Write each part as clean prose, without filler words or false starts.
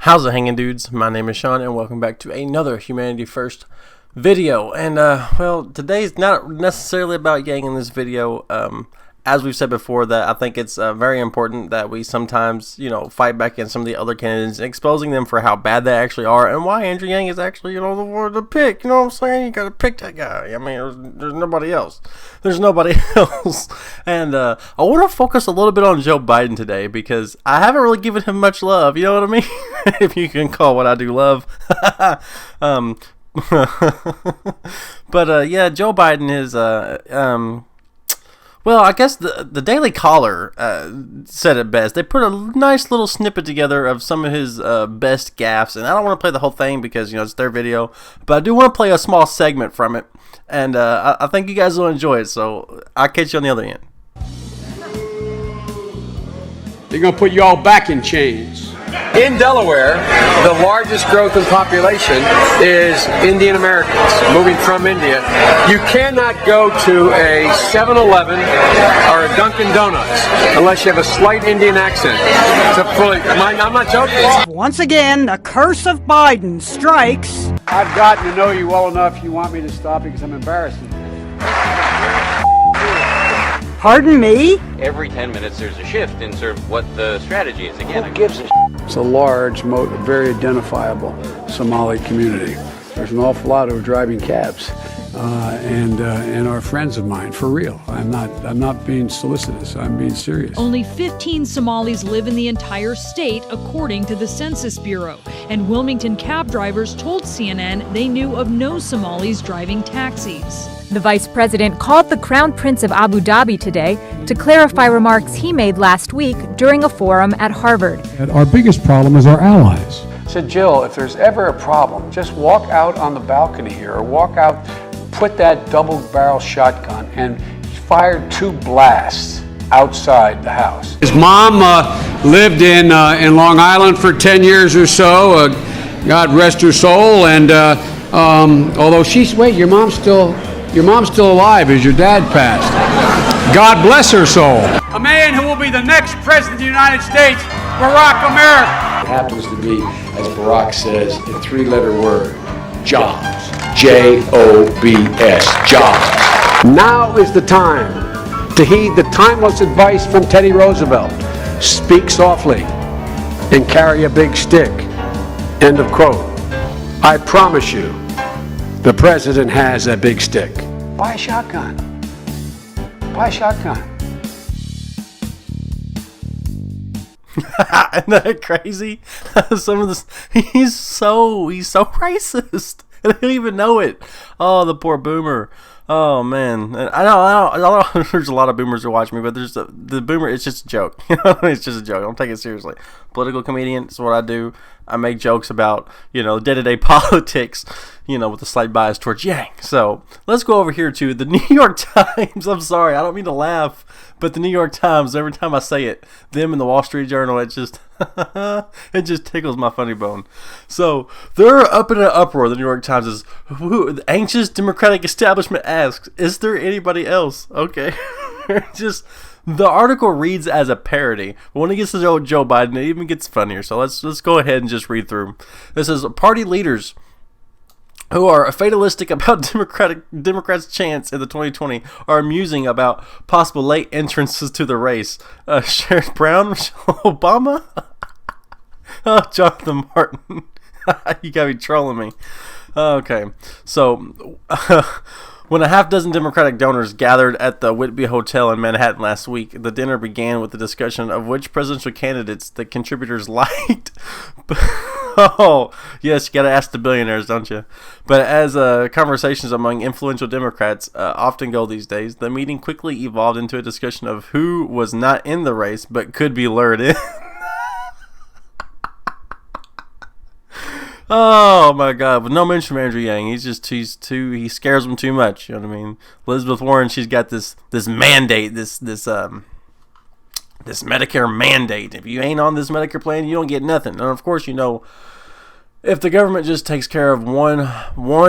How's it hanging, dudes? My name is Sean, and welcome back to another Humanity First video. And, well, today's not necessarily about Yang in this video. As we've said before, that I think it's very important that we sometimes, fight back against some of the other candidates, exposing them for how bad they actually are, and why Andrew Yang is actually, the one to pick. You know what I'm saying? You gotta pick that guy. I mean, there's nobody else. There's nobody else. And I want to focus a little bit on Joe Biden today, because I haven't really given him much love. You know what I mean? If you can call what I do love. But yeah, Joe Biden is well, I guess the Daily Caller said it best. They put a nice little snippet together of some of his best gaffes, and I don't want to play the whole thing because it's their video, but I do want to play a small segment from it, and I think you guys will enjoy it. So I'll catch you on the other end. They're gonna put you all back in chains. In Delaware, the largest growth in population is Indian Americans moving from India. You cannot go to a 7-Eleven or a Dunkin' Donuts unless you have a slight Indian accent. I'm not joking. Once again, the curse of Biden strikes. I've gotten to know you well enough. You want me to stop because I'm embarrassing you. Pardon me? Every 10 minutes there's a shift in sort of what the strategy is. Again, Who gives a shit? It's a large, very identifiable Somali community. There's an awful lot of driving cabs, and are friends of mine, for real. I'm not being solicitous. I'm being serious. Only 15 Somalis live in the entire state, according to the Census Bureau. And Wilmington cab drivers told CNN they knew of no Somalis driving taxis. The vice president called the Crown Prince of Abu Dhabi today to clarify remarks he made last week during a forum at Harvard. Our biggest problem is our allies. I said, Jill, if there's ever a problem, just walk out on the balcony here, or walk out, put that double-barrel shotgun, and fire 2 blasts outside the house. His mom lived in Long Island for 10 years or so. God rest her soul. And although your mom's still alive as your dad passed. God bless her soul. A man who will be the next president of the United States, Barack America. It happens to be, as Barack says, a 3-letter word, jobs. J-O-B-S, jobs. Now is the time to heed the timeless advice from Teddy Roosevelt. Speak softly and carry a big stick. End of quote. I promise you, the president has a big stick. Buy a shotgun. Buy a shotgun. Isn't that crazy? Some of this, he's so racist. I don't even know it. Oh, the poor boomer. Oh man, I know. There's a lot of boomers who watch me, but there's the boomer. It's just a joke. It's just a joke. Don't take it seriously. Political comedian. It's what I do. I make jokes about day-to-day politics. With a slight bias towards Yang. So let's go over here to the New York Times. I'm sorry, I don't mean to laugh, but the New York Times. Every time I say it, them and the Wall Street Journal, it just tickles my funny bone. So they're up in an uproar. The New York Times is the anxious Democratic establishment asks, "Is there anybody else?" Okay, just. The article reads as a parody, but when it gets to Joe Biden, it even gets funnier. So let's go ahead and just read through. This says party leaders who are fatalistic about Democrats' chance in the 2020 are musing about possible late entrances to the race. Sherrod Brown, Michelle Obama, Jonathan Martin. You gotta be trolling me. Okay, so. When a half-dozen Democratic donors gathered at the Whitby Hotel in Manhattan last week, the dinner began with the discussion of which presidential candidates the contributors liked. Oh, yes, you got to ask the billionaires, don't you? But as conversations among influential Democrats often go these days, the meeting quickly evolved into a discussion of who was not in the race but could be lured in. Oh my God! But no mention of Andrew Yang. He scares them too much. You know what I mean? Elizabeth Warren, she's got this mandate, this Medicare mandate. If you ain't on this Medicare plan, you don't get nothing. And of course, if the government just takes care of one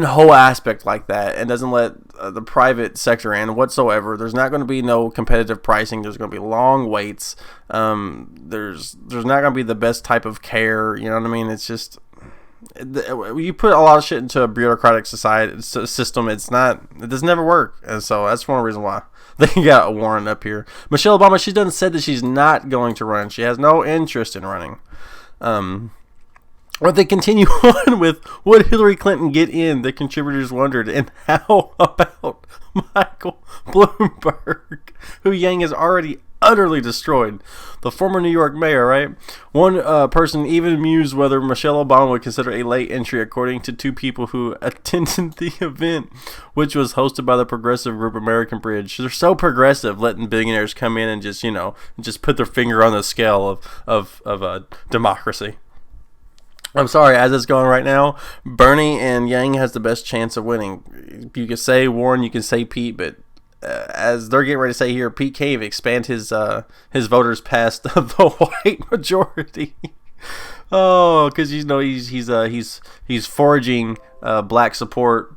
whole aspect like that and doesn't let the private sector in whatsoever. There's not going to be no competitive pricing. There's going to be long waits. There's not going to be the best type of care. You know what I mean? It's just, you put a lot of shit into a bureaucratic system. It does never work. And so that's one reason why they got Warren up here. Michelle Obama, she done said that she's not going to run. She has no interest in running. But they continue on with, would Hillary Clinton get in? The contributors wondered. And how about Michael Bloomberg, who Yang has already utterly destroyed? The former New York mayor, right? One person even mused whether Michelle Obama would consider a late entry, according to two people who attended the event, which was hosted by the progressive group American Bridge. They're so progressive, letting billionaires come in and just put their finger on the scale of democracy. I'm sorry, as it's going right now, Bernie and Yang has the best chance of winning. You can say Warren, you can say Pete, but as they're getting ready to say here, Pete Cave expand his voters past the white majority. Oh, because he's forging black support.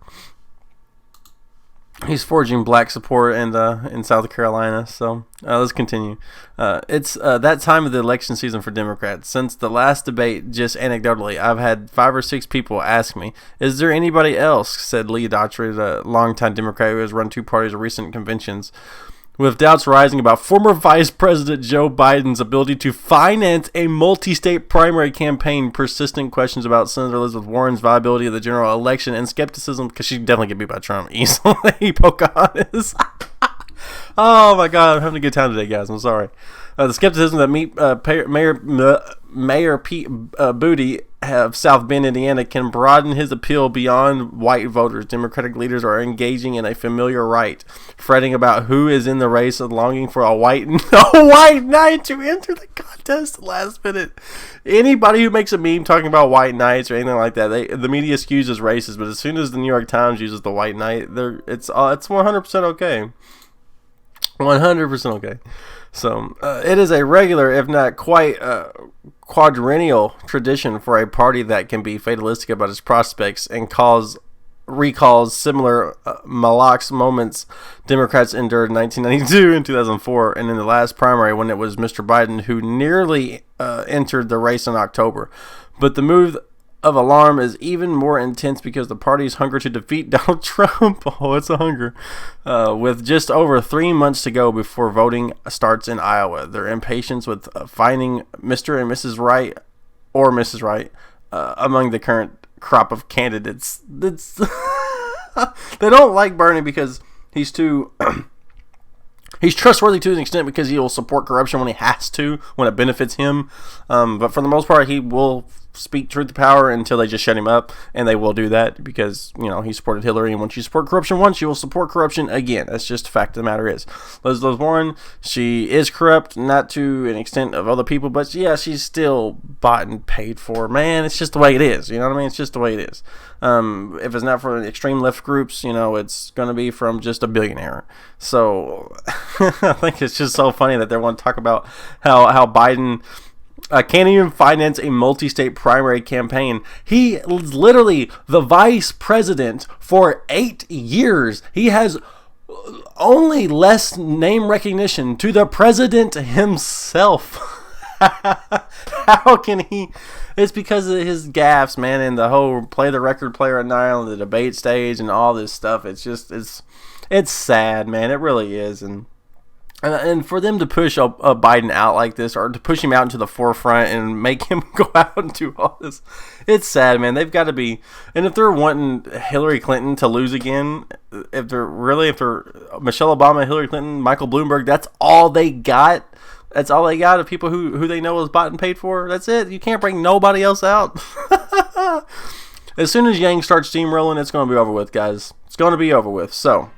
He's forging black support in South Carolina. So let's continue. It's that time of the election season for Democrats. Since the last debate, just anecdotally, I've had 5 or 6 people ask me, "Is there anybody else?" said Lee Daughtry, a longtime Democrat who has run 2 parties at recent conventions. With doubts rising about former Vice President Joe Biden's ability to finance a multi-state primary campaign, persistent questions about Senator Elizabeth Warren's viability of the general election, and skepticism, because she definitely get beat by Trump easily. Pocahontas. Oh my God, I'm having a good time today, guys. I'm sorry. The skepticism that Mayor Pete Buttigieg of South Bend, Indiana, can broaden his appeal beyond white voters. Democratic leaders are engaging in a familiar rite, fretting about who is in the race and longing for a white knight to enter the contest at the last minute. Anybody who makes a meme talking about white knights or anything like that, the media excuses racist, but as soon as the New York Times uses the white knight, it's 100% okay. 100% okay. So it is a regular, if not quite quadrennial tradition for a party that can be fatalistic about its prospects and recalls similar malax moments Democrats endured in 1992 and 2004, and in the last primary when it was Mr. Biden who nearly entered the race in October. But the move of alarm is even more intense because the party's hunger to defeat Donald Trump, it's a hunger, with just over 3 months to go before voting starts in Iowa. Their impatience with finding Mr. and Mrs. Right or Mrs. Right among the current crop of candidates. They don't like Bernie because he's too... He's trustworthy to an extent because he will support corruption when he has to, when it benefits him. But for the most part, he will speak truth to power until they just shut him up, and they will do that because, he supported Hillary, and once you support corruption once, you will support corruption again. That's just the fact of the matter is. Elizabeth Warren, she is corrupt, not to an extent of other people, but yeah, she's still bought and paid for. Man, it's just the way it is. You know what I mean? It's just the way it is. If it's not for the extreme left groups, it's going to be from just a billionaire. So I think it's just so funny that they want to talk about how Biden can't even finance a multi-state primary campaign. He is literally the vice president for 8 years. He has only less name recognition to the president himself. How can he? It's because of his gaffes, man, and the whole play the record player at night on the debate stage and all this stuff. It's just it's sad, man. It really is. And for them to push Biden out like this, or to push him out into the forefront and make him go out and do all this, it's sad, man. They've got to be, and if they're wanting Hillary Clinton to lose again, if they're Michelle Obama, Hillary Clinton, Michael Bloomberg, that's all they got. That's all they got of people who they know is bought and paid for. That's it. You can't bring nobody else out. As soon as Yang starts steamrolling, it's going to be over with, guys. It's going to be over with. So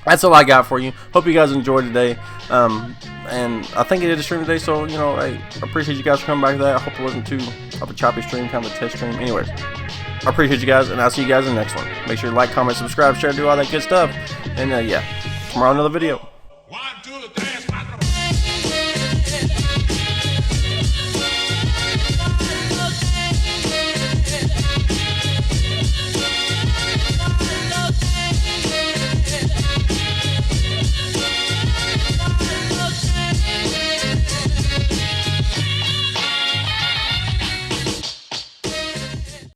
that's all I got for you. Hope you guys enjoyed today. And I think I did a stream today, so, I appreciate you guys for coming back to that. I hope it wasn't too of a choppy stream, kind of a test stream. Anyways, I appreciate you guys, and I'll see you guys in the next one. Make sure you like, comment, subscribe, share, do all that good stuff. And, tomorrow another video.